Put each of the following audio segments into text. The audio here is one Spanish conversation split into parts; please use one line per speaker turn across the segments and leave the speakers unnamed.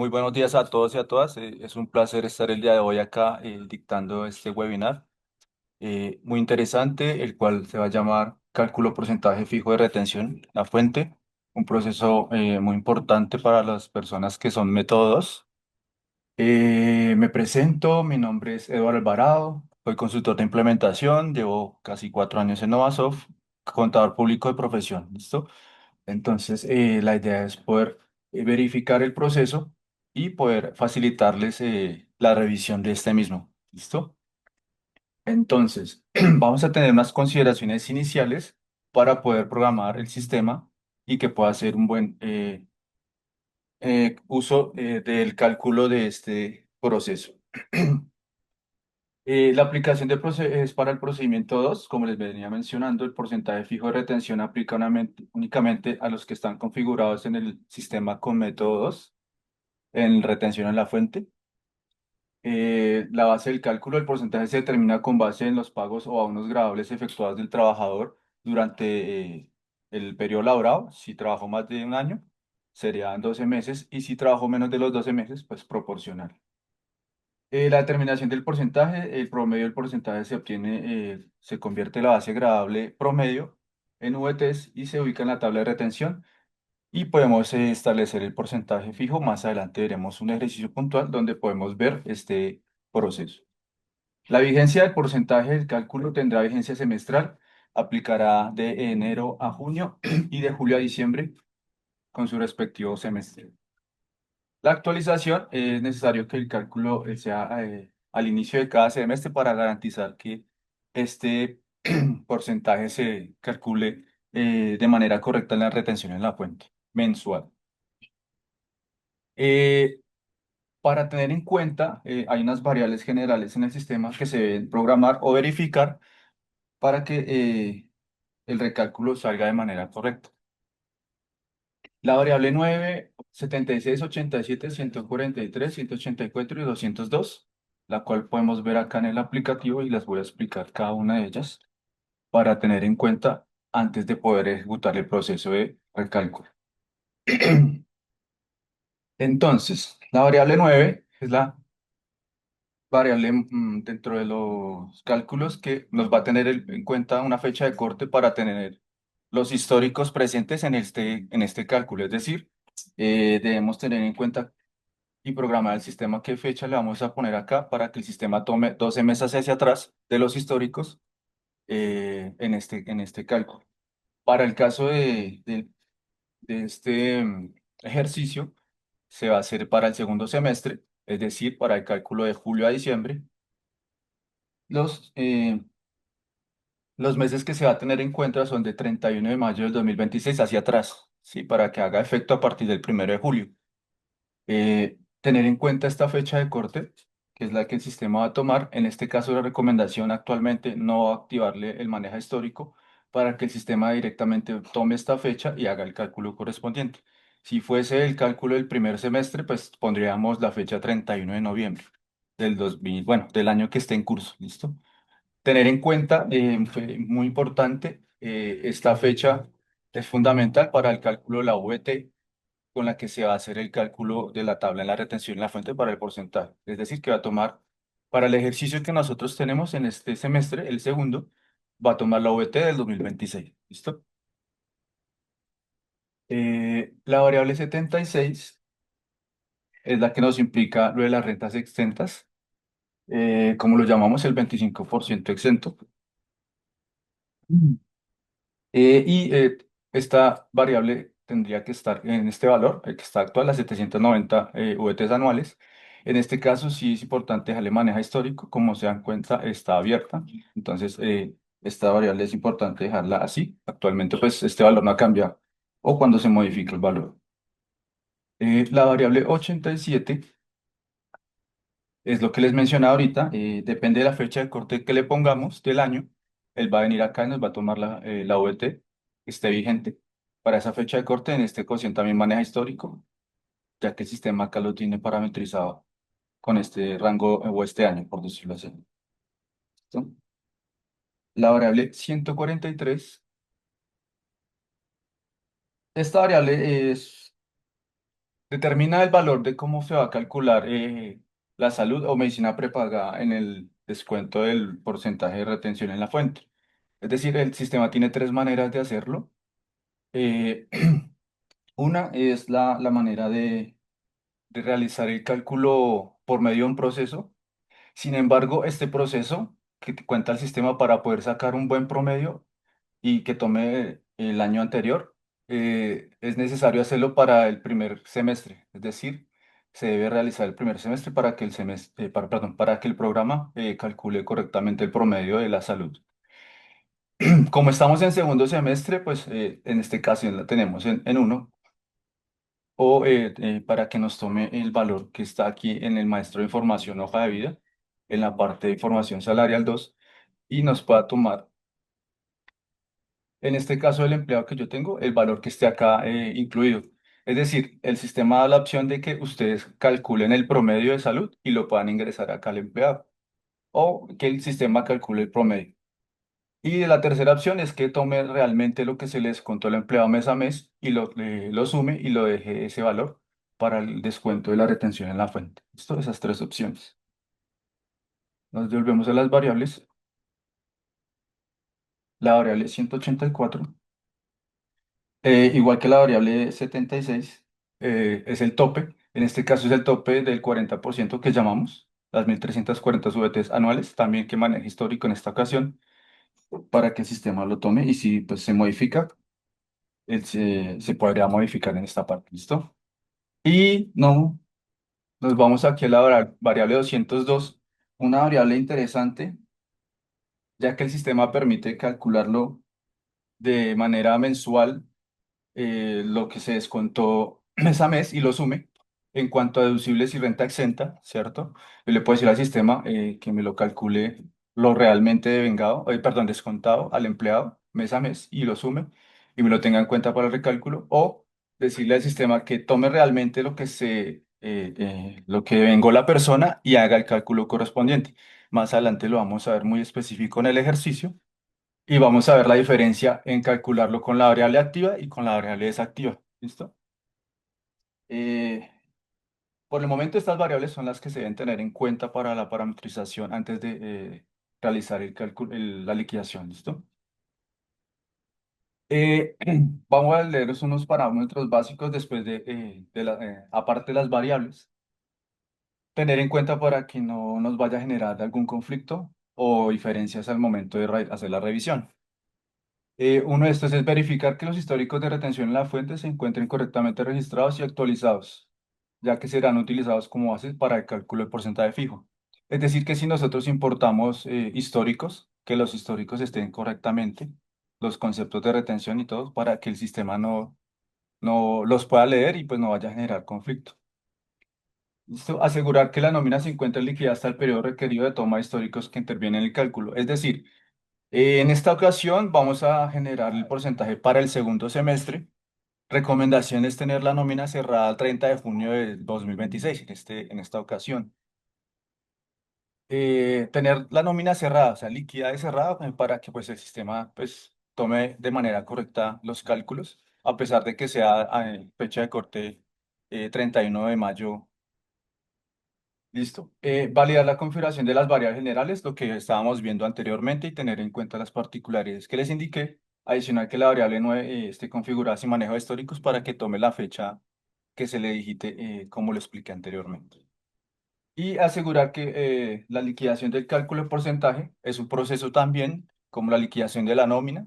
Muy buenos días a todos y a todas. Es un placer estar el día de hoy acá dictando este webinar muy interesante, el cual se va a llamar Cálculo Porcentaje Fijo de Retención, la fuente, un proceso muy importante para las personas que son métodos. Me presento, mi nombre es Eduardo Alvarado, soy consultor de implementación, llevo casi 4 años en Novasoft, contador público de profesión, ¿listo? Entonces, la idea es poder verificar el proceso y poder facilitarles la revisión de este mismo. ¿Listo? Entonces, vamos a tener unas consideraciones iniciales para poder programar el sistema y que pueda hacer un buen uso del cálculo de este proceso. La aplicación es para el procedimiento 2, como les venía mencionando, el porcentaje fijo de retención aplica únicamente a los que están configurados en el sistema con método 2, en retención en la fuente. La base del cálculo del porcentaje se determina con base en los pagos o abonos gradables efectuados del trabajador durante el periodo laborado. Si trabajó más de un año, serían 12 meses, y si trabajó menos de los 12 meses, pues proporcional. La determinación del porcentaje, el promedio del porcentaje se obtiene, se convierte la base gradable promedio en VTs y se ubica en la tabla de retención, y podemos establecer el porcentaje fijo. Más adelante veremos un ejercicio puntual donde podemos ver este proceso. La vigencia del porcentaje del cálculo tendrá vigencia semestral, aplicará de enero a junio y de julio a diciembre con su respectivo semestre. La actualización es necesario que el cálculo sea al inicio de cada semestre para garantizar que este porcentaje se calcule de manera correcta en la retención en la fuente mensual. Eh, para tener en cuenta, hay unas variables generales en el sistema que se deben programar o verificar para que el recálculo salga de manera correcta. La variable 9, 76, 87, 143, 184 y 202, la cual podemos ver acá en el aplicativo, y las voy a explicar cada una de ellas para tener en cuenta antes de poder ejecutar el proceso de recálculo. Entonces, la variable 9 es la variable dentro de los cálculos que nos va a tener en cuenta una fecha de corte para tener los históricos presentes en este cálculo. Es decir, debemos tener en cuenta y programar el sistema qué fecha le vamos a poner acá para que el sistema tome 12 meses hacia atrás de los históricos en este cálculo. Para el caso de este ejercicio, se va a hacer para el segundo semestre, es decir, para el cálculo de julio a diciembre. Los, eh, los meses que se va a tener en cuenta son de 31 de mayo del 2026 hacia atrás, ¿sí? Para que haga efecto a partir del 1 de julio. Tener en cuenta esta fecha de corte, que es la que el sistema va a tomar. En este caso, la recomendación actualmente no va a activarle el manejo histórico para que el sistema directamente tome esta fecha y haga el cálculo correspondiente. Si fuese el cálculo del primer semestre, pues pondríamos la fecha 31 de noviembre del 2000, bueno, del año que esté en curso, ¿listo? Tener en cuenta, fue muy importante, esta fecha es fundamental para el cálculo de la VT, con la que se va a hacer el cálculo de la tabla en la retención en la fuente para el porcentaje. Es decir, que va a tomar, para el ejercicio que nosotros tenemos en este semestre, el segundo, va a tomar la VT del 2026. ¿Listo? La variable 76 es la que nos implica lo de las rentas exentas, como lo llamamos, el 25% exento. Esta variable tendría que estar en este valor, el que está actual, las 790 VTs anuales. En este caso, sí es importante dejarle manejo histórico. Como se dan cuenta, está abierta. Entonces, esta variable es importante dejarla así. Actualmente, pues, este valor no ha cambiado, o cuando se modifica el valor. La variable 87 es lo que les mencionaba ahorita. Depende de la fecha de corte que le pongamos del año. Él va a venir acá y nos va a tomar la VT que esté vigente para esa fecha de corte. En este cociente también maneja histórico, ya que el sistema acá lo tiene parametrizado con este rango o este año, por decirlo así. ¿Listo? La variable 143. Esta variable es Determina el valor de cómo se va a calcular la salud o medicina prepagada en el descuento del porcentaje de retención en la fuente. Es decir, el sistema tiene tres maneras de hacerlo. Eh, una es la manera de realizar el cálculo por medio de un proceso. Sin embargo, este proceso que te cuenta el sistema para poder sacar un buen promedio y que tome el año anterior, es necesario hacerlo para el primer semestre. Es decir, se debe realizar el primer semestre para que el semestre, perdón, para que el programa calcule correctamente el promedio de la salud. Como estamos en segundo semestre, pues en este caso ya la tenemos en uno, o para que nos tome el valor que está aquí en el maestro de información hoja de vida, en la parte de información salarial 2 y nos pueda tomar, en este caso del empleado que yo tengo, el valor que esté acá incluido. Es decir, el sistema da la opción de que ustedes calculen el promedio de salud y lo puedan ingresar acá al empleado, o que el sistema calcule el promedio. Y la tercera opción es que tome realmente lo que se les contó al empleado mes a mes y lo sume y lo deje ese valor para el descuento de la retención en la fuente. Listo, esas tres opciones. Nos devolvemos a las variables. La variable 184, igual que la variable 76, es el tope. En este caso es el tope del 40% que llamamos las 1340 VTs anuales, también que maneja histórico en esta ocasión, para que el sistema lo tome y si pues, se modifica se podría modificar en esta parte, ¿listo? Y no, nos vamos aquí a la variable 202, una variable interesante, ya que el sistema permite calcularlo de manera mensual, lo que se descontó mes a mes y lo sume en cuanto a deducibles y renta exenta, ¿cierto? Yo le puedo decir al sistema que me lo calcule lo realmente devengado, perdón, descontado al empleado mes a mes y lo sume y me lo tenga en cuenta para el recálculo, o decirle al sistema que tome realmente lo que devengó la persona y haga el cálculo correspondiente. Más adelante lo vamos a ver muy específico en el ejercicio y vamos a ver la diferencia en calcularlo con la variable activa y con la variable desactiva. ¿Listo? Eh, por el momento estas variables son las que se deben tener en cuenta para la parametrización antes de realizar el cálculo, la liquidación. ¿Listo? Eh, vamos a leeros unos parámetros básicos después aparte de las variables. Tener en cuenta para que no nos vaya a generar algún conflicto o diferencias al momento de hacer la revisión. Uno de estos es verificar que los históricos de retención en la fuente se encuentren correctamente registrados y actualizados, ya que serán utilizados como bases para el cálculo del porcentaje fijo. Es decir, que si nosotros importamos históricos, que los históricos estén correctamente, los conceptos de retención y todo, para que el sistema no los pueda leer y pues no vaya a generar conflicto. ¿Listo? Asegurar que la nómina se encuentre liquidada hasta el periodo requerido de toma de históricos que interviene en el cálculo. Es decir, en esta ocasión vamos a generar el porcentaje para el segundo semestre. Recomendación es tener la nómina cerrada el 30 de junio de 2026 en esta ocasión. Tener la nómina cerrada, o sea, líquida y cerrada, para que pues, el sistema pues, tome de manera correcta los cálculos, a pesar de que sea fecha de corte 31 de mayo. Listo. Validar la configuración de las variables generales, lo que estábamos viendo anteriormente, y tener en cuenta las particularidades que les indiqué. Adicional que la variable 9 esté configurada sin manejo de históricos para que tome la fecha que se le digite, como lo expliqué anteriormente. Y asegurar que la liquidación del cálculo de porcentaje es un proceso también como la liquidación de la nómina.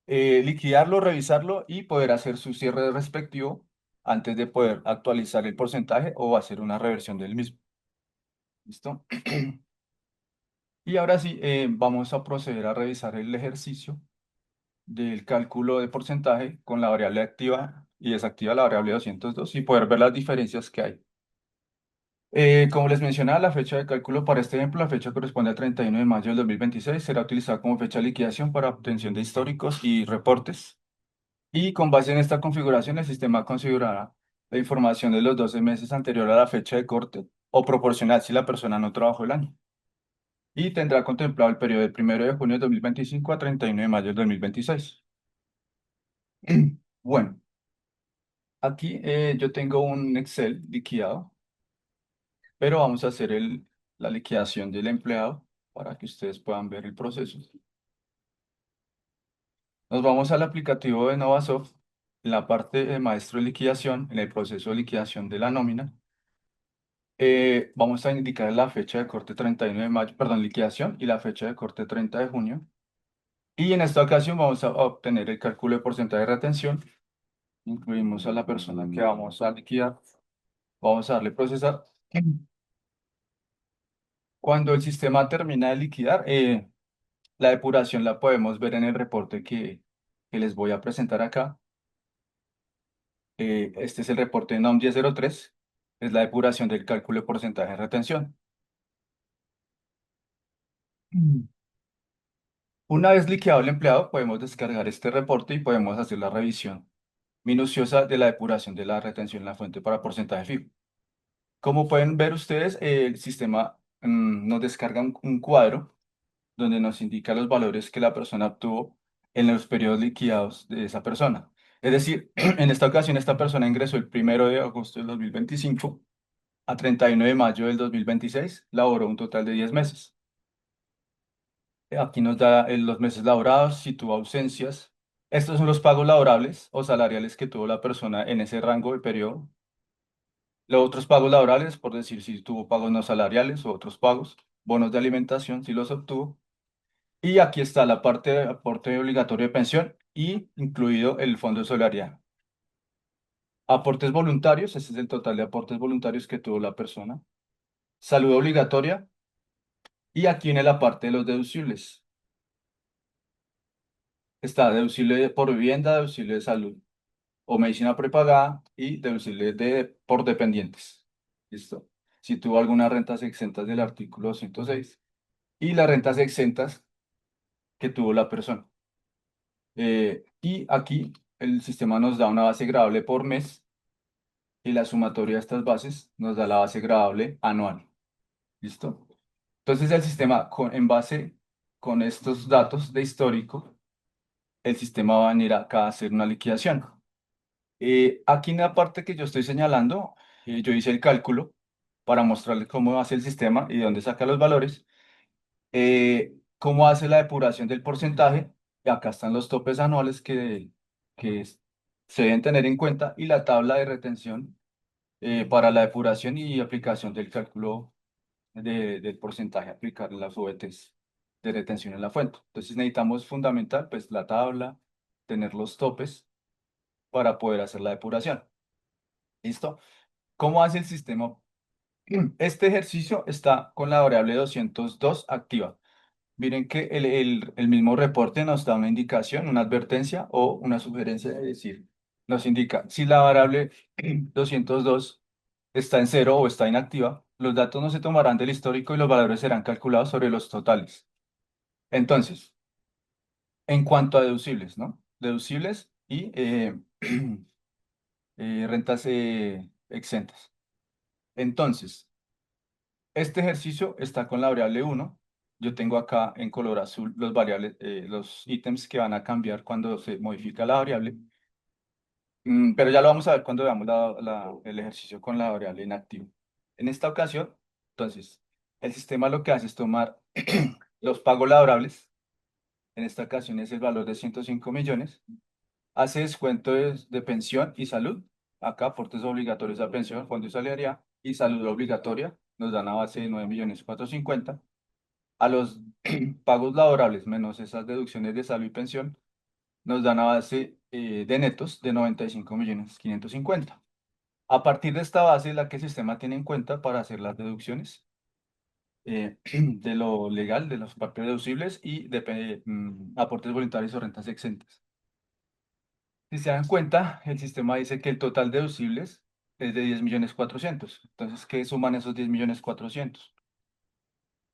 Liquidarlo, revisarlo y poder hacer su cierre respectivo antes de poder actualizar el porcentaje o hacer una reversión del mismo. ¿Listo? Y ahora sí, vamos a proceder a revisar el ejercicio del cálculo de porcentaje con la variable activa y desactiva la variable 202 y poder ver las diferencias que hay. Como les mencionaba, la fecha de cálculo para este ejemplo, la fecha corresponde al 31 de mayo del 2026, será utilizada como fecha de liquidación para obtención de históricos y reportes. Y con base en esta configuración, el sistema configurará la información de los 12 meses anterior a la fecha de corte o proporcional si la persona no trabajó el año. Y tendrá contemplado el periodo del 1 de junio de 2025 a 31 de mayo de 2026. Bueno, Aquí yo tengo un Excel liquidado, pero vamos a hacer la liquidación del empleado para que ustedes puedan ver el proceso. Nos vamos al aplicativo de Novasoft, en la parte de maestro de liquidación, en el proceso de liquidación de la nómina. Vamos a indicar la fecha de corte 31 de mayo, perdón, liquidación y la fecha de corte 30 de junio. Y en esta ocasión vamos a obtener el cálculo de porcentaje de retención. Incluimos a la persona que vamos a liquidar. Vamos a darle procesar. Cuando el sistema termina de liquidar, la depuración la podemos ver en el reporte que les voy a presentar acá. Este es el reporte NOM 1003, es la depuración del cálculo de porcentaje de retención. Mm. Una vez liquidado el empleado, podemos descargar este reporte y podemos hacer la revisión minuciosa de la depuración de la retención en la fuente para porcentaje fijo. Como pueden ver ustedes, el sistema nos descarga un cuadro donde nos indica los valores que la persona obtuvo en los periodos liquidados de esa persona. Es decir, en esta ocasión esta persona ingresó el 1 de agosto del 2025 a 31 de mayo del 2026, laboró un total de 10 meses. Aquí nos da los meses laborados, si tuvo ausencias. Estos son los pagos laborables o salariales que tuvo la persona en ese rango de periodo. Los otros pagos laborales, por decir si tuvo pagos no salariales o otros pagos, bonos de alimentación, si los obtuvo. Y aquí está la parte de aporte obligatorio de pensión y incluido el fondo de solidaridad. Aportes voluntarios, ese es el total de aportes voluntarios que tuvo la persona. Salud obligatoria y aquí viene la parte de los deducibles. Está deducible por vivienda, deducible de salud o medicina prepagada y deducible por dependientes. ¿Listo? Si tuvo algunas rentas exentas del artículo 106 y las rentas exentas que tuvo la persona. Y aquí el sistema nos da una base gradable por mes y la sumatoria de estas bases nos da la base gradable anual. ¿Listo? Entonces el sistema, en base con estos datos de histórico, el sistema va a venir acá a hacer una liquidación. Aquí en la parte que yo estoy señalando, yo hice el cálculo para mostrarles cómo hace el sistema y de dónde saca los valores, cómo hace la depuración del porcentaje. Y acá están los topes anuales que se deben tener en cuenta y la tabla de retención para la depuración y aplicación del cálculo del porcentaje a aplicar en las VTs de retención en la fuente. Entonces necesitamos fundamental, pues la tabla, tener los topes para poder hacer la depuración. ¿Listo? ¿Cómo hace el sistema? Este ejercicio está con la variable 202 activa. Miren que el mismo reporte nos da una indicación, una advertencia o una sugerencia de decir, nos indica si la variable 202 está en cero o está inactiva, los datos no se tomarán del histórico y los valores serán calculados sobre los totales. Entonces, en cuanto a deducibles, ¿no? Deducibles y rentas exentas. Entonces, este ejercicio está con la variable uno. Yo tengo acá en color azul los variables, los ítems que van a cambiar cuando se modifica la variable. Pero ya lo vamos a ver cuando veamos el ejercicio con la variable inactiva. En esta ocasión, entonces, el sistema lo que hace es tomar los pagos laborables. En esta ocasión es el valor de 105 millones. Hace descuento de pensión y salud. Acá aportes obligatorios a pensión, fondo de solidaridad y salud obligatoria. Nos dan a base de 9.450.000. A los pagos laborables menos esas deducciones de salud y pensión nos dan a base de netos de 95.550.000. A partir de esta base es la que el sistema tiene en cuenta para hacer las deducciones de lo legal, de los partes deducibles y de aportes voluntarios o rentas exentas. Si se dan cuenta, el sistema dice que el total de deducibles es de 10.400.000. Entonces, ¿qué suman esos 10.400.000?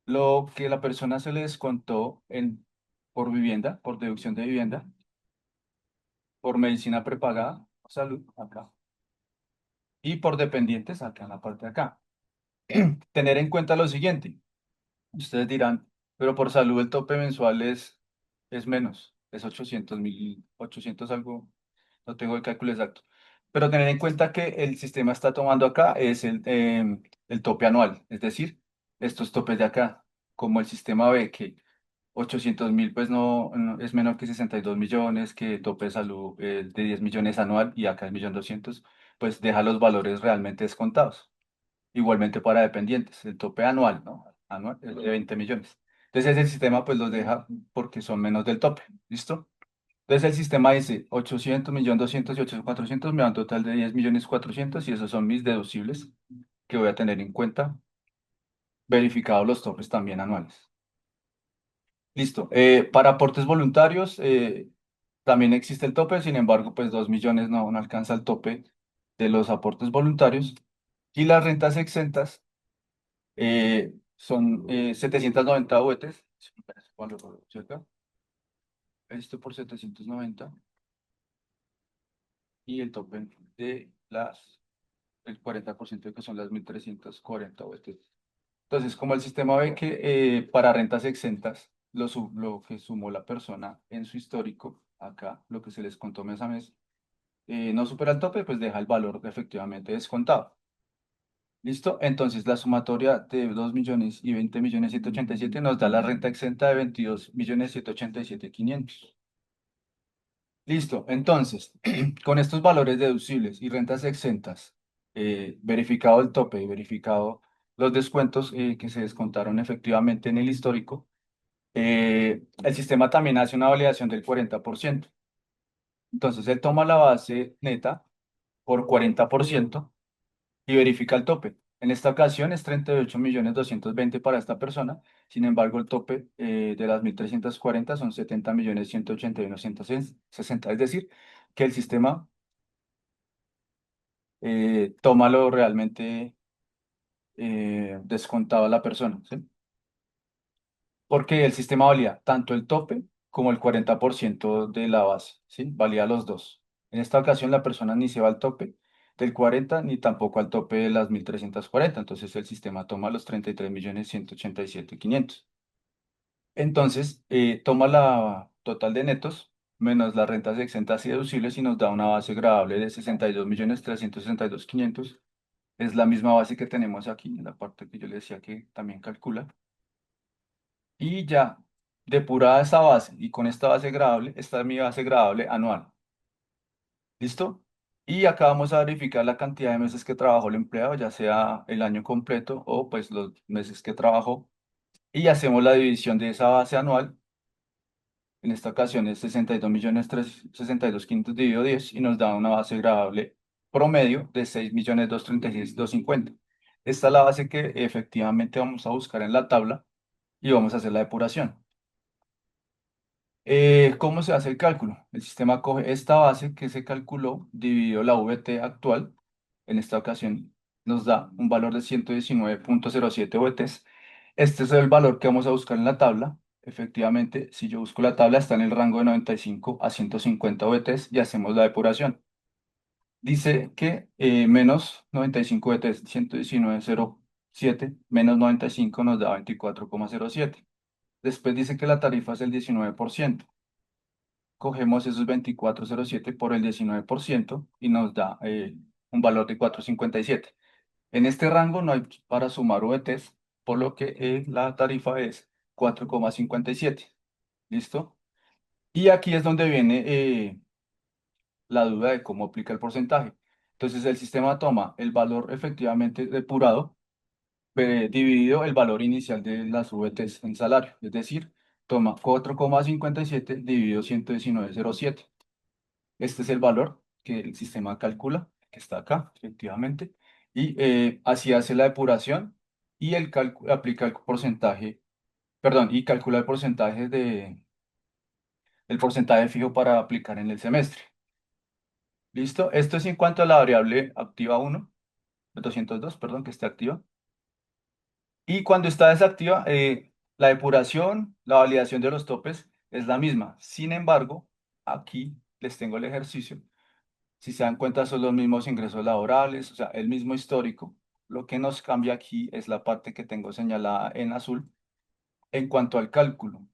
Lo que la persona se le descontó por vivienda, por deducción de vivienda, por medicina prepagada, salud, acá, y por dependientes, acá en la parte de acá. Tener en cuenta lo siguiente, ustedes dirán, pero por salud el tope mensual es menos, es 800.000, 800 algo, no tengo el cálculo exacto. Pero tener en cuenta que el sistema está tomando acá es el tope anual, es decir, estos topes de acá, como el sistema ve que 800.000 pues es menor que 62 millones, que tope de salud de 10 millones anual y acá es 1.200.000, pues deja los valores realmente descontados. Igualmente para dependientes, el tope anual, ¿no? Anual es de 20 millones. Entonces el sistema pues los deja porque son menos del tope, ¿listo? Entonces el sistema dice 800, 1.200.000 y 800.400.000, me da un total de 10.400.000 y esos son mis deducibles que voy a tener en cuenta, verificados los topes también anuales. Listo. Para aportes voluntarios también existe el tope, sin embargo, pues 2 millones no alcanza el tope de los aportes voluntarios. Y las rentas exentas son 790 UETs. ¿Cuál lo checa? Esto por 790 y el tope de el 40% que son las 1.340 UETs. Entonces, como el sistema ve que para rentas exentas, lo que sumó la persona en su histórico, acá, lo que se les contó mes a mes, no supera el tope, pues deja el valor efectivamente descontado. ¿Listo? Entonces, la sumatoria de 2 millones y 20.787.000 nos da la renta exenta de 22.787.500. Listo. Entonces, con estos valores deducibles y rentas exentas, verificado el tope y verificado los descuentos que se descontaron efectivamente en el histórico, el sistema también hace una validación del 40%. Entonces, él toma la base neta por 40% y verifica el tope. En esta ocasión es 38.220.000 para esta persona. Sin embargo, el tope de las 1.340 son 70.181.160. Es decir, que el sistema toma lo realmente descontado a la persona, ¿sí? Porque el sistema valía tanto el tope como el 40% de la base, ¿sí? Valía los dos. En esta ocasión la persona ni se va al tope del 40 ni tampoco al tope de las 1.340. Entonces el sistema toma los 33.187.500. Entonces toma la total de netos menos las rentas exentas y deducibles y nos da una base gravable de 62.362.500. Es la misma base que tenemos aquí, en la parte que yo le decía que también calcula. Y ya, depurada esta base y con esta base gradable, esta es mi base gradable anual. ¿Listo? Y acá vamos a verificar la cantidad de meses que trabajó el empleado, ya sea el año completo o pues los meses que trabajó. Y hacemos la división de esa base anual. En esta ocasión es 62.362.500 dividido 10 y nos da una base gradable promedio de 6.236.250. Esta es la base que efectivamente vamos a buscar en la tabla y vamos a hacer la depuración. ¿Cómo se hace el cálculo? El sistema coge esta base que se calculó, dividió la VT actual, en esta ocasión nos da un valor de 119.07 VTs. Este es el valor que vamos a buscar en la tabla. Efectivamente, si yo busco la tabla, está en el rango de 95 a 150 VTs y hacemos la depuración. Dice que menos 95 VTs, 119.07, menos 95 nos da 24,07. Después dice que la tarifa es el 19%. Cogemos esos 24,07 por el 19% y nos da un valor de 4,57. En este rango no hay para sumar VTs, por lo que la tarifa es 4,57. ¿Listo? Y aquí es donde viene la duda de cómo aplica el porcentaje. Entonces el sistema toma el valor efectivamente depurado, dividido el valor inicial de las VTs en salario, es decir, toma 4,57 dividido 119,07. Este es el valor que el sistema calcula, que está acá, efectivamente, y así hace la depuración y aplica el porcentaje, perdón, y calcula el porcentaje fijo para aplicar en el semestre. ¿Listo? Esto es en cuanto a la variable activa 1, 202, perdón, que esté activa. Y cuando está desactiva, la depuración, la validación de los topes es la misma. Sin embargo, aquí les tengo el ejercicio. Si se dan cuenta, son los mismos ingresos laborales, o sea, el mismo histórico. Lo que nos cambia aquí es la parte que tengo señalada en azul en cuanto al cálculo.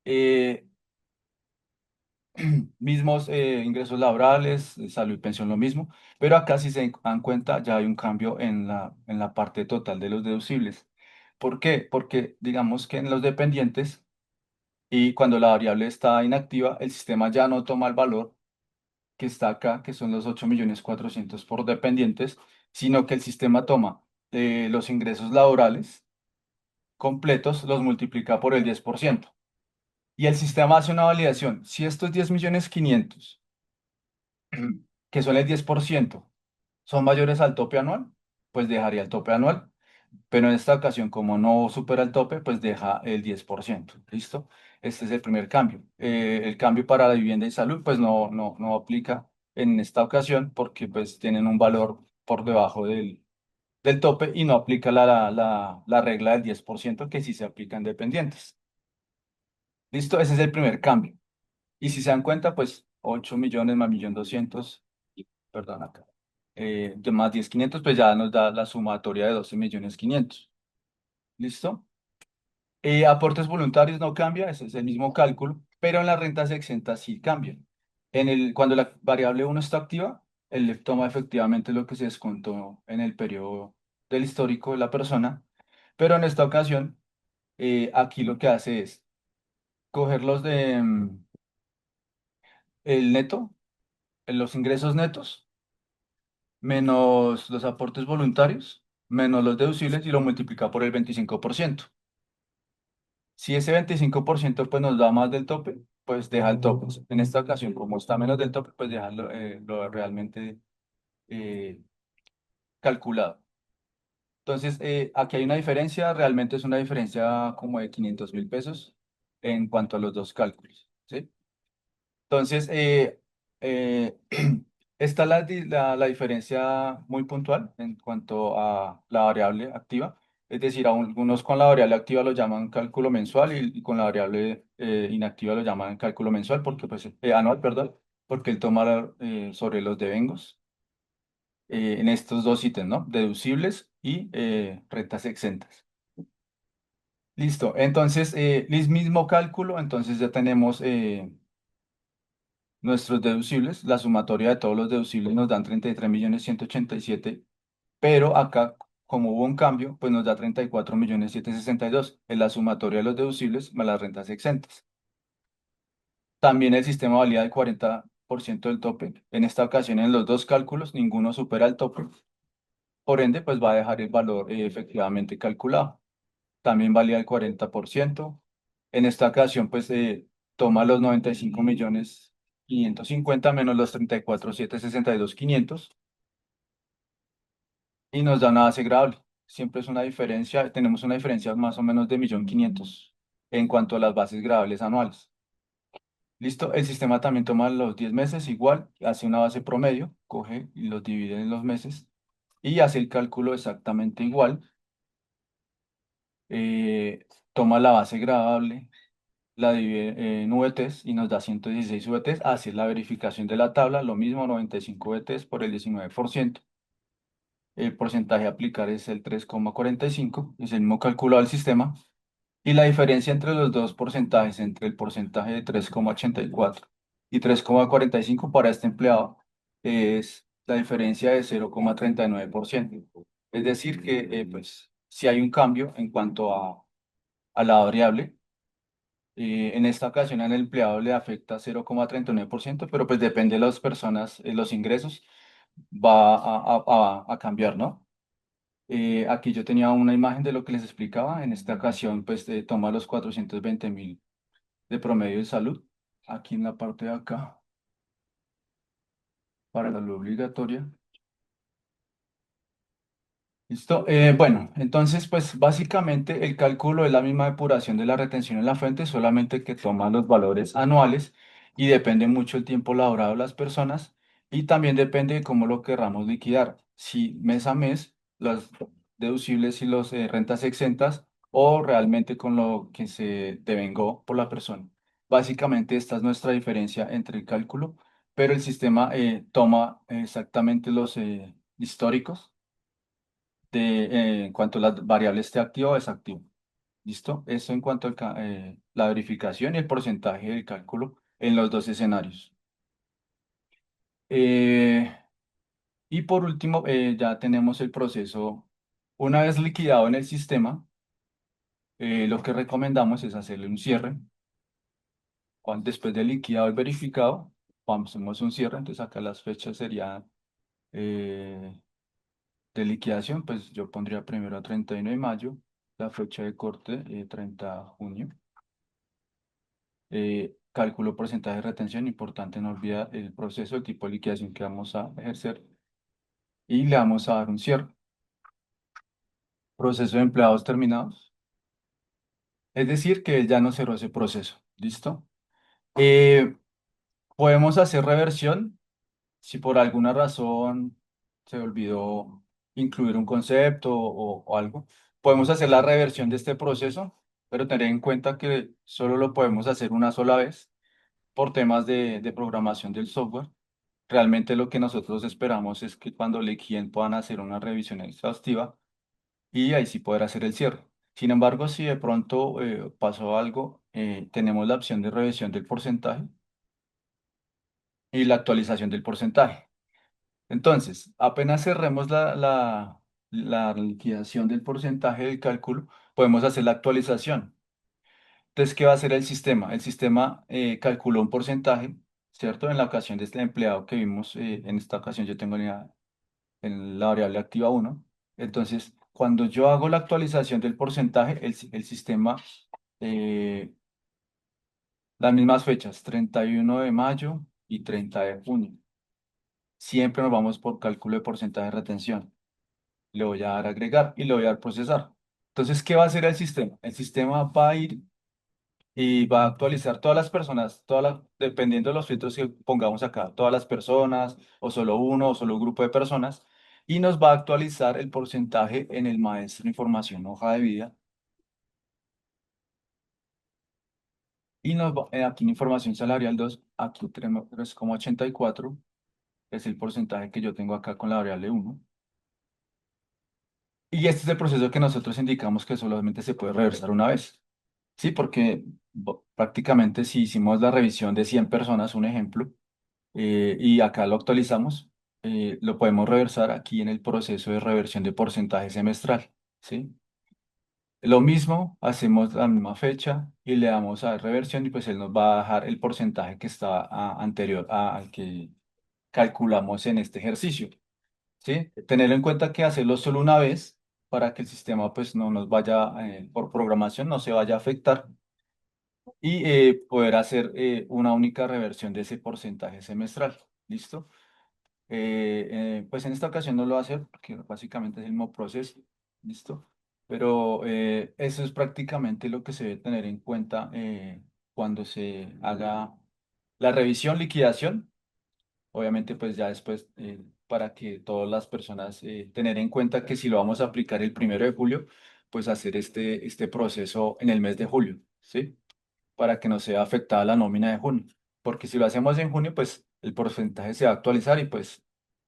Eh, Mismos ingresos laborales, salud y pensión lo mismo, pero acá si se dan cuenta ya hay un cambio en la parte total de los deducibles. ¿Por qué? Porque digamos que en los dependientes y cuando la variable está inactiva, el sistema ya no toma el valor que está acá, que son los 8.400.000 por dependientes, sino que el sistema toma los ingresos laborales completos, los multiplica por el 10%. Y el sistema hace una validación. Si estos 10.500.000 que son el 10%, son mayores al tope anual, pues dejaría el tope anual. Pero en esta ocasión, como no supera el tope, pues deja el 10%. ¿Listo? Este es el primer cambio. El cambio para la vivienda y salud, pues no aplica en esta ocasión porque pues tienen un valor por debajo del tope y no aplica la regla del 10% que sí se aplica en dependientes. ¿Listo? Ese es el primer cambio. Y si se dan cuenta, pues 8 millones más 1.200.000, perdón acá, de más 10.500 pues ya nos da la sumatoria de 12.500.000. ¿Listo? Aportes voluntarios no cambia, ese es el mismo cálculo, pero en las rentas exentas sí cambian. Cuando la variable uno está activa, él le toma efectivamente lo que se descontó en el periodo del histórico de la persona, pero en esta ocasión, aquí lo que hace es coger el neto, los ingresos netos, menos los aportes voluntarios, menos los deducibles y lo multiplica por el 25%. Si ese 25% pues nos da más del tope, pues deja el tope. En esta ocasión, como está menos del tope, pues dejarlo lo realmente eh, calculado. Entonces, aquí hay una diferencia, realmente es una diferencia como de 500.000 pesos en cuanto a los dos cálculos, ¿sí? Entonces, eh, esta es la diferencia muy puntual en cuanto a la variable activa. Es decir, algunos con la variable activa lo llaman cálculo mensual y con la variable inactiva lo llaman cálculo mensual, porque, pues, anual, perdón, porque él toma sobre los devengos en estos dos ítems, ¿no? Deducibles y rentas exentas. Listo. Entonces, el mismo cálculo, entonces ya tenemos nuestros deducibles, la sumatoria de todos los deducibles nos dan 33.187.000, pero acá, como hubo un cambio, pues nos da 34.762.000, en la sumatoria de los deducibles más las rentas exentas. También el sistema valida el 40% del tope. En esta ocasión, en los dos cálculos, ninguno supera el tope. Por ende, pues va a dejar el valor efectivamente calculado. También valía el 40%. En esta ocasión, pues toma los 95.550.000 menos los 34.762.500 y nos da una base gravable. Siempre es una diferencia, tenemos una diferencia más o menos de 1.500.000 en cuanto a las bases gravables anuales. Listo, el sistema también toma los 10 meses igual, hace una base promedio, coge y los divide en los meses y hace el cálculo exactamente igual. eh, Toma la base gravable, la divide en VTs y nos da 116 VTs. Hace la verificación de la tabla, lo mismo, 95 VTs por el 19%. El porcentaje a aplicar es el 3,45, es el mismo calculado del sistema. Y la diferencia entre los dos porcentajes, entre el porcentaje de 3,84 y 3,45 para este empleado, es la diferencia de 0,39%. Es decir, que pues, si hay un cambio en cuanto a la variable. En esta ocasión al empleado le afecta 0,39%, pero pues depende de las personas, los ingresos, va a cambiar, ¿no? Aquí yo tenía una imagen de lo que les explicaba. En esta ocasión, pues toma los 420.000 de promedio de salud. Aquí en la parte de acá, para la luz obligatoria. ¿Listo? Bueno, entonces, pues básicamente el cálculo es la misma depuración de la retención en la fuente, solamente que toma los valores anuales y depende mucho el tiempo laborado de las personas y también depende de cómo lo querramos liquidar, si mes a mes, los deducibles y las rentas exentas o realmente con lo que se devengó por la persona. Básicamente esta es nuestra diferencia entre el cálculo, pero el sistema toma exactamente los históricos en cuanto a las variables esté activo o desactivo. ¿Listo? Eso en cuanto a la verificación y el porcentaje del cálculo en los dos escenarios. Eh, y por último, ya tenemos el proceso. Una vez liquidado en el sistema, lo que recomendamos es hacerle un cierre. Después de liquidado y verificado, hacemos un cierre. Entonces acá las fechas serían eh, de liquidación, pues yo pondría primero a 31 de mayo, la fecha de corte 30 de junio. Cálculo porcentaje de retención, importante no olvidar el proceso, el tipo de liquidación que vamos a ejercer y le vamos a dar un cierre. Proceso de empleados terminados, es decir, que él ya no cerró ese proceso. ¿Listo? Eh, Podemos hacer reversión si por alguna razón se olvidó incluir un concepto o algo. Podemos hacer la reversión de este proceso, pero tener en cuenta que solo lo podemos hacer una sola vez por temas de programación del software. Realmente lo que nosotros esperamos es que cuando le quien puedan hacer una revisión exhaustiva y ahí sí poder hacer el cierre. Sin embargo, si de pronto pasó algo, tenemos la opción de revisión del porcentaje y la actualización del porcentaje. Entonces, apenas cerremos la liquidación del porcentaje del cálculo, podemos hacer la actualización. Entonces, ¿qué va a hacer el sistema? El sistema calculó un porcentaje, ¿cierto? En la ocasión de este empleado que vimos, en esta ocasión yo tengo en la variable activa uno. Entonces, cuando yo hago la actualización del porcentaje, el sistema, eh, las mismas fechas, 31 de mayo y 30 de junio. Siempre nos vamos por cálculo de porcentaje de retención. Le voy a dar a agregar y le voy a dar procesar. Entonces, ¿qué va a hacer el sistema? El sistema va a ir y va a actualizar todas las personas, dependiendo de los filtros que pongamos acá, todas las personas, o solo uno, o solo un grupo de personas, y nos va a actualizar el porcentaje en el maestro información hoja de vida, y aquí en información salarial 2 aquí tenemos 3,84, es el porcentaje que yo tengo acá con la variable uno. Y este es el proceso que nosotros indicamos que solamente se puede reversar una vez. Sí, porque prácticamente si hicimos la revisión de 100 personas, un ejemplo, y acá lo actualizamos, lo podemos reversar aquí en el proceso de reversión de porcentaje semestral. ¿Sí? Lo mismo, hacemos la misma fecha y le damos a reversión y pues él nos va a dejar el porcentaje que está anterior al que calculamos en este ejercicio. ¿Sí? Tener en cuenta que hacerlo solo una vez para que el sistema pues no nos vaya, por programación, no se vaya a afectar y poder hacer una única reversión de ese porcentaje semestral. ¿Listo? Pues en esta ocasión no lo va a hacer porque básicamente es el mismo proceso. ¿Listo? Pero eso es prácticamente lo que se debe tener en cuenta cuando se haga la revisión, liquidación. Obviamente, pues ya después, para que todas las personas tener en cuenta que si lo vamos a aplicar el 1 de julio, pues hacer este proceso en el mes de julio, ¿sí? Para que no sea afectada la nómina de junio. Porque si lo hacemos en junio, pues el porcentaje se va a actualizar y pues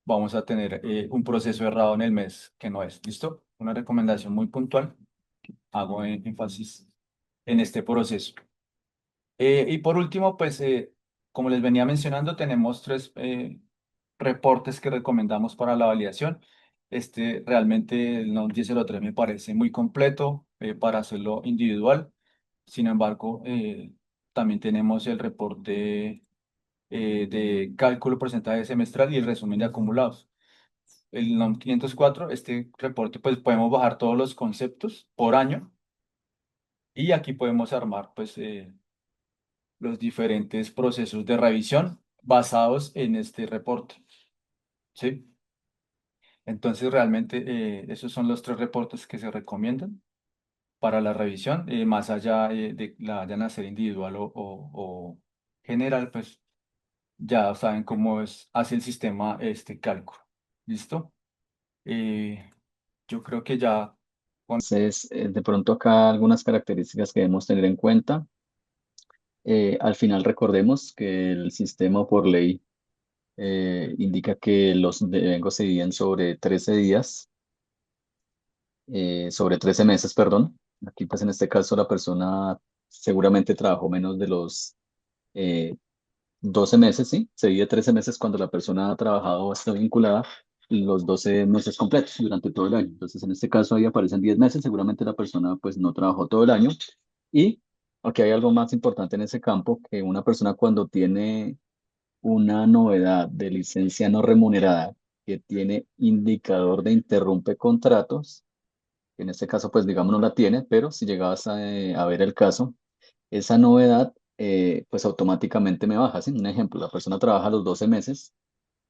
vamos a tener un proceso errado en el mes que no es. ¿Listo? Una recomendación muy puntual. Hago énfasis en este proceso. Y por último, pues como les venía mencionando, tenemos tres reportes que recomendamos para la validación. Este realmente el NOM 1003 me parece muy completo para hacerlo individual. Sin embargo, también tenemos el reporte de cálculo porcentaje semestral y el resumen de acumulados. El NOM 504, este reporte, pues podemos bajar todos los conceptos por año y aquí podemos armar pues los diferentes procesos de revisión basados en este reporte. ¿Sí? Entonces, realmente esos son los tres reportes que se recomiendan para la revisión, más allá de la vayan a hacer individual o general, pues ya saben cómo hace el sistema este cálculo. ¿Listo? Eh, yo creo que ya con...
Entonces, de pronto acá algunas características que debemos tener en cuenta. Al final recordemos que el sistema por ley indica que los devengos se dividen sobre 13 días, sobre 13 meses, perdón. Aquí pues en este caso la persona seguramente trabajó menos de los 12 meses, ¿sí? Se divide 13 meses cuando la persona ha trabajado o está vinculada, los 12 meses completos durante todo el año. Entonces, en este caso ahí aparecen 10 meses, seguramente la persona pues no trabajó todo el año. Y aquí hay algo más importante en ese campo, que una persona cuando tiene una novedad de licencia no remunerada que tiene indicador de interrumpe contratos, que en este caso pues digamos no la tiene, pero si llegabas a ver el caso, esa novedad pues automáticamente me baja, ¿sí? Un ejemplo, la persona trabaja los 12 meses,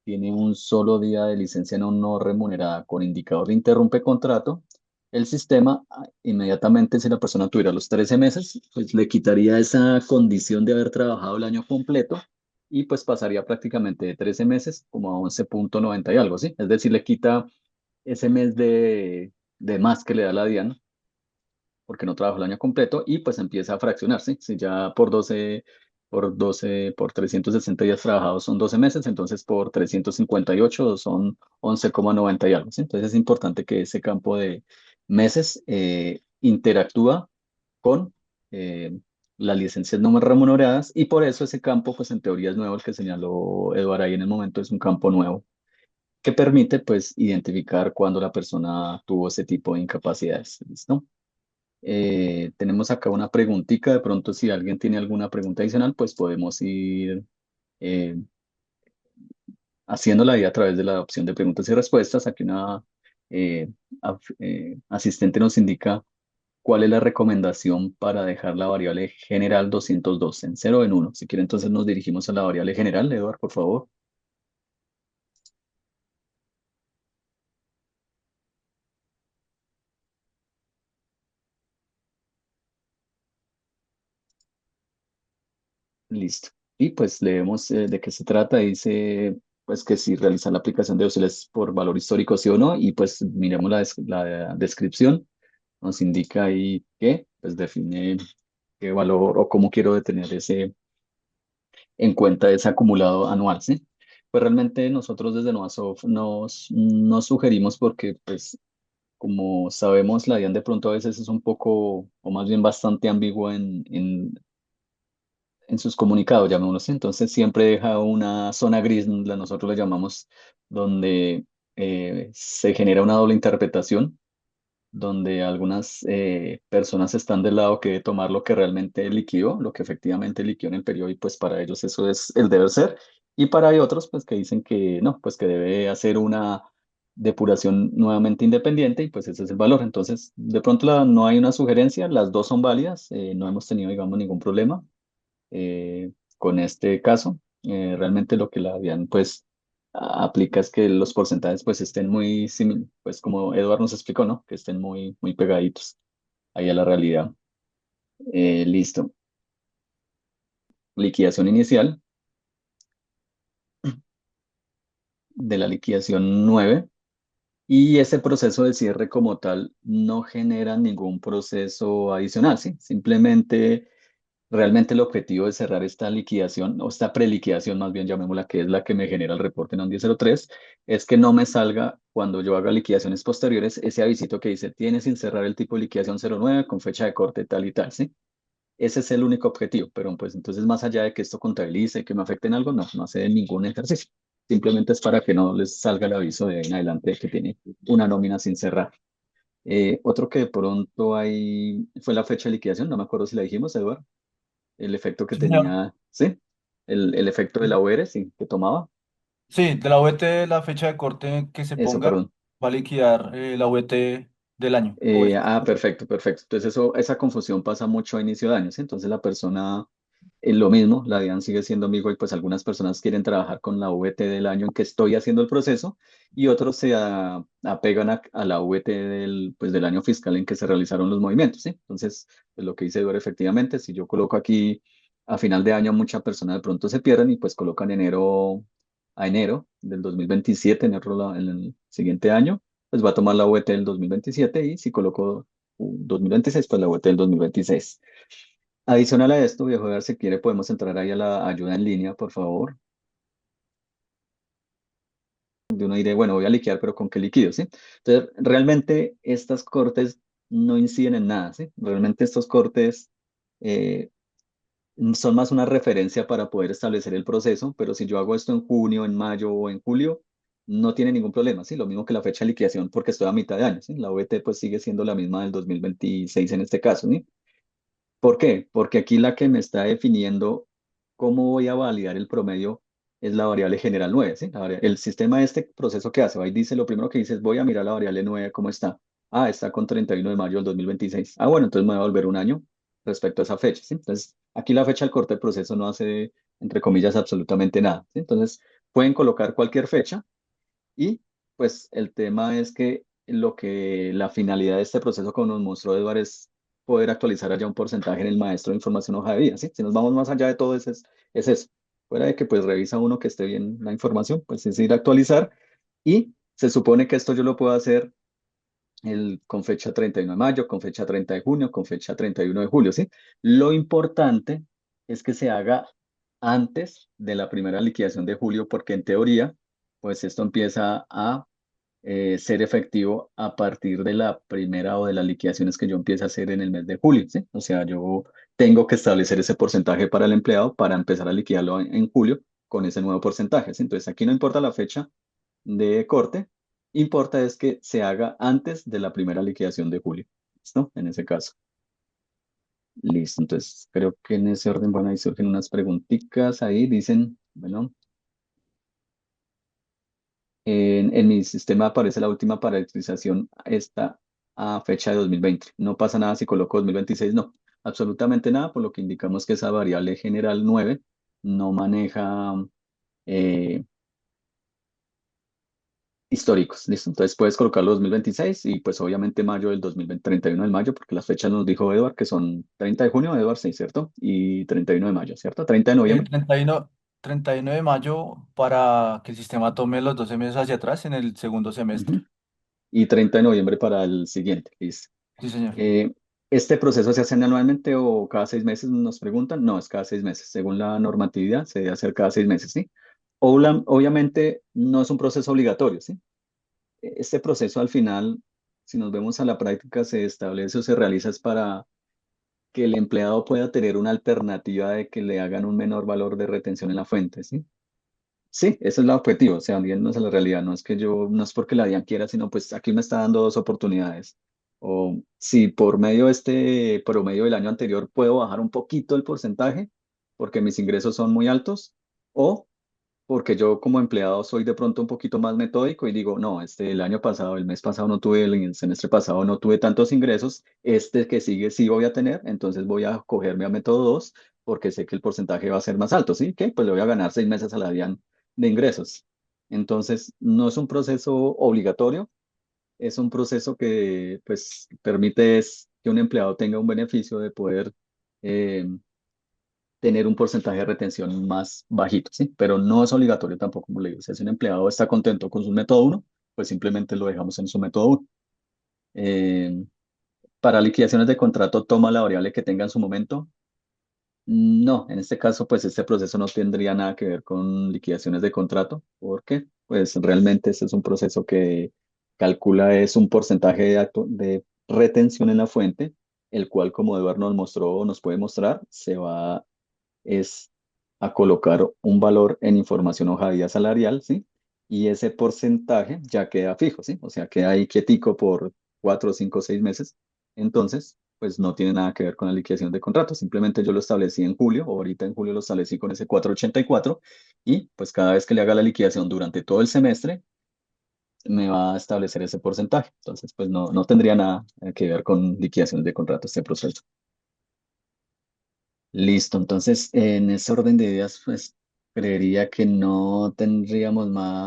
tiene un solo día de licencia no remunerada con indicador de interrumpe contrato, el sistema inmediatamente si la persona tuviera los 13 meses, pues le quitaría esa condición de haber trabajado el año completo y pues pasaría prácticamente de 13 meses como a 11,90 y algo, ¿sí? Es decir, le quita ese mes de más que le da la DIAN porque no trabajó el año completo y pues empieza a fraccionarse. Si ya por 360 días trabajados son 12 meses, entonces por 358 son 11,90 y algo, ¿sí? Entonces es importante que ese campo de meses interactúa con las licencias no remuneradas y por eso ese campo, pues en teoría es nuevo, el que señaló Eduardo ahí en el momento es un campo nuevo que permite pues identificar cuando la persona tuvo ese tipo de incapacidades. ¿Listo? Tenemos acá una preguntita, de pronto si alguien tiene alguna pregunta adicional, pues podemos ir eh, haciéndola ahí a través de la opción de preguntas y respuestas. Aquí una asistente nos indica cuál es la recomendación para dejar la variable general 202 en cero o en uno. Si quiere, entonces nos dirigimos a la variable general. Eduardo, por favor. Listo. Y pues leemos de qué se trata. Dice pues que si realizar la aplicación de auxiliares por valor histórico sí o no. Y pues miremos la descripción. Nos indica ahí que pues define qué valor o cómo quiero detener ese en cuenta ese acumulado anual, ¿sí? Pues realmente nosotros desde Novasoft nos sugerimos porque pues como sabemos la DIAN de pronto a veces es un poco o más bien bastante ambiguo en sus comunicados, llamémoslo así. Entonces siempre deja una zona gris, nosotros le llamamos, donde se genera una doble interpretación, donde algunas personas están del lado que debe tomar lo que realmente liquidó, lo que efectivamente liquidó en el periodo, y pues para ellos eso es el deber ser. Y para hay otros pues que dicen que no, pues que debe hacer una depuración nuevamente independiente y pues ese es el valor. Entonces, de pronto no hay una sugerencia, las dos son válidas, no hemos tenido, digamos, ningún problema con este caso. Realmente lo que la DIAN pues aplica es que los porcentajes pues estén muy, pues como Eduardo nos explicó, ¿no? Que estén muy, muy pegaditos ahí a la realidad. Listo. Liquidación inicial de la liquidación 9. Y ese proceso de cierre como tal no genera ningún proceso adicional, ¿sí? Simplemente realmente el objetivo de cerrar esta liquidación, o esta preliquidación más bien llamémosla, que es la que me genera el reporte en un 1003, es que no me salga cuando yo haga liquidaciones posteriores ese avisito que dice, tiene sin cerrar el tipo de liquidación 09 con fecha de corte tal y tal, ¿sí? Ese es el único objetivo, pero pues entonces más allá de que esto contabilice, que me afecte en algo, no hace ningún ejercicio. Simplemente es para que no les salga el aviso de ahí en adelante que tiene una nómina sin cerrar. Otro que de pronto hay fue la fecha de liquidación, no me acuerdo si la dijimos, Eduardo, el efecto que
Sí, señor.
tenía, ¿sí? El efecto de la UR, sí, que tomaba.
Sí, de la VT, la fecha de corte que se
Eso,
ponga
perdón.
va a liquidar la VT del año. O
Perfecto, perfecto. Entonces esa confusión pasa mucho a inicio de año, ¿sí? Entonces la persona, es lo mismo, la DIAN sigue siendo amigo y pues algunas personas quieren trabajar con la VT del año en que estoy haciendo el proceso y otros se apegan a la VT del año fiscal en que se realizaron los movimientos, ¿sí? Entonces, pues, lo que dice Eduardo, efectivamente, si yo coloco aquí a final de año, muchas personas de pronto se pierden y pues colocan enero a enero del 2027, enero en el siguiente año pues va a tomar la VT del 2027 y si coloco 2026, pues la VT del 2026. Adicional a esto, viejo, a ver si quiere, podemos entrar ahí a la ayuda en línea, por favor. De uno diré, bueno, voy a liquidar, pero ¿con qué liquido, sí? Entonces, realmente estas cortes no inciden en nada, ¿sí? Realmente estos cortes son más una referencia para poder establecer el proceso, pero si yo hago esto en junio, en mayo o en julio, no tiene ningún problema, ¿sí? Lo mismo que la fecha de liquidación porque estoy a mitad de año, ¿sí? La OVT pues sigue siendo la misma del 2026 en este caso, ¿sí? ¿Por qué? Porque aquí la que me está definiendo cómo voy a validar el promedio es la variable general 9, ¿sí? El sistema de este proceso que hace, ahí dice, lo primero que dice es voy a mirar la variable 9 cómo está. Ah, está con 31 de mayo del 2026. Ah, bueno, entonces me voy a volver un año respecto a esa fecha, ¿sí? Entonces, aquí la fecha del corte del proceso no hace, entre comillas, absolutamente nada, ¿sí? Entonces, pueden colocar cualquier fecha y pues el tema es que lo que la finalidad de este proceso, como nos mostró Eduardo, es poder actualizar allá un porcentaje en el maestro de información hoja de vida, ¿sí? Si nos vamos más allá de todo es eso. Fuera de que pues revisa uno que esté bien la información, pues es ir a actualizar y se supone que esto yo lo puedo hacer con fecha 31 de mayo, con fecha 30 de junio, con fecha 31 de julio, ¿sí? Lo importante es que se haga antes de la primera liquidación de julio, porque en teoría, pues esto empieza a ser efectivo a partir de la primera o de las liquidaciones que yo empiece a hacer en el mes de julio, ¿sí? O sea, yo tengo que establecer ese porcentaje para el empleado para empezar a liquidarlo en julio con ese nuevo porcentaje, ¿sí? Entonces, aquí no importa la fecha de corte, importa es que se haga antes de la primera liquidación de julio, ¿listo? En ese caso. Listo, entonces creo que en ese orden, bueno, ahí surgen unas preguntitas ahí, dicen, bueno. En mi sistema aparece la última parametrización esta a fecha de 2020. No pasa nada si coloco 2026, no, absolutamente nada, por lo que indicamos que esa variable general 9 no maneja eh, históricos. Listo, entonces puedes colocarlo 2026 y pues obviamente mayo del 2020, 31 de mayo, porque las fechas nos dijo Edward que son 30 de junio, Edward, sí, ¿cierto? Y 31 de mayo, ¿cierto? 30 de
Sí,
noviembre.
31 de mayo para que el sistema tome los 12 meses hacia atrás en el segundo semestre.
Ujú. Y 30 de noviembre para el siguiente, listo.
Sí, señor.
Eh, ¿Este proceso se hace anualmente o cada 6 meses? Nos preguntan. No, es cada 6 meses. Según la normatividad, se debe hacer cada 6 meses, ¿sí? Obviamente no es un proceso obligatorio, ¿sí? Este proceso al final, si nos vemos a la práctica, se establece o se realiza es para que el empleado pueda tener una alternativa de que le hagan un menor valor de retención en la fuente, ¿sí? Sí, ese es el objetivo, o sea, viéndose la realidad, no es que yo, no es porque la DIAN quiera, sino pues aquí me está dando dos oportunidades. O si por medio de este promedio del año anterior puedo bajar un poquito el porcentaje, porque mis ingresos son muy altos, o porque yo como empleado soy de pronto un poquito más metódico y digo, no, el año pasado, el mes pasado no tuve, el semestre pasado no tuve tantos ingresos, este que sigue sí voy a tener, entonces voy a cogerme a método 2 porque sé que el porcentaje va a ser más alto, ¿sí? Que pues le voy a ganar 6 meses a la DIAN de ingresos. Entonces, no es un proceso obligatorio, es un proceso que pues permite que un empleado tenga un beneficio de poder eh, tener un porcentaje de retención más bajito, ¿sí? Pero no es obligatorio tampoco, como le digo. Si un empleado está contento con su método uno, pues simplemente lo dejamos en su método uno. Eh, para liquidaciones de contrato, toma la variable que tenga en su momento. No, en este caso, pues este proceso no tendría nada que ver con liquidaciones de contrato, porque pues realmente este es un proceso que calcula es un porcentaje de retención en la fuente, el cual, como Eduardo nos mostró o nos puede mostrar, se va es a colocar un valor en información hoja de vida salarial, ¿sí? Y ese porcentaje ya queda fijo, ¿sí? O sea, queda ahí quietico por 4, 5, 6 meses. Entonces, pues no tiene nada que ver con la liquidación de contrato. Simplemente yo lo establecí en julio, o ahorita en julio lo establecí con ese 484 y pues cada vez que le haga la liquidación durante todo el semestre, me va a establecer ese porcentaje. Entonces, pues no tendría nada que ver con liquidación de contrato este proceso. Listo, entonces en ese orden de ideas, pues creería que no tendríamos más.